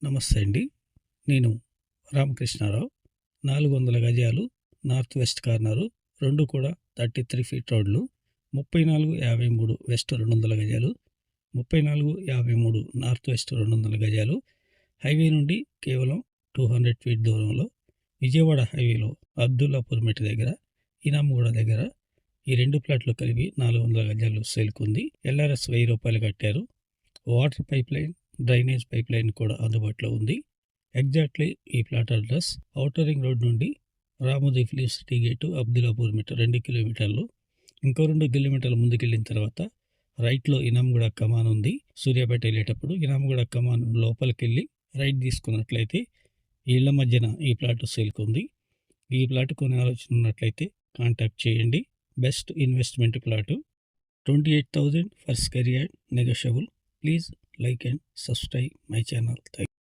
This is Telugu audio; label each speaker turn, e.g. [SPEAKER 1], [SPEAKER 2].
[SPEAKER 1] నమస్తే అండి. నేను రామకృష్ణారావు. 400 గజాలు నార్త్ వెస్ట్ కార్నరు, 2 కూడా 33 ఫీట్ రోడ్లు, 3453 వెస్ట్ 200 గజాలు, 3453 నార్త్ వెస్ట్ 200 గజాలు, హైవే నుండి కేవలం 200 ఫీట్ దూరంలో, విజయవాడ హైవేలో అబ్దుల్లాపూర్ మెట్ దగ్గర, ఇనాంగూడ దగ్గర ఈ 2 ప్లాట్లు కలిపి 400 గజాలు సేల్కుంది. ఎల్ఆర్ఎస్ 1000 రూపాయలు కట్టారు. Water pipeline, drainage pipeline కూడా అందుబాటులో ఉంది. ఎగ్జాక్ట్లీ ఈ plot address outer ring road నుండి Ramoji film city gate Abdullapurmet 2 కిలోమీటర్లు. ఇంకో 2 కిలోమీటర్లు ముందుకెళ్ళిన తర్వాత రైట్లో ఇనాంగూడ కమాన్ ఉంది. సూర్యాపేట వెళ్ళేటప్పుడు ఇనాంగూడ కమాన్ లోపలికి రైట్ తీసుకున్నట్లయితే ఈ ఇళ్ల మధ్యన ఈ ప్లాట్ సేల్కుంది. ఈ ప్లాట్ కొనే ఆలోచన ఉన్నట్లయితే కాంటాక్ట్ చేయండి. Best investment plot. 28,000 per square yard, negotiable. Please like and subscribe my channel. Thank you.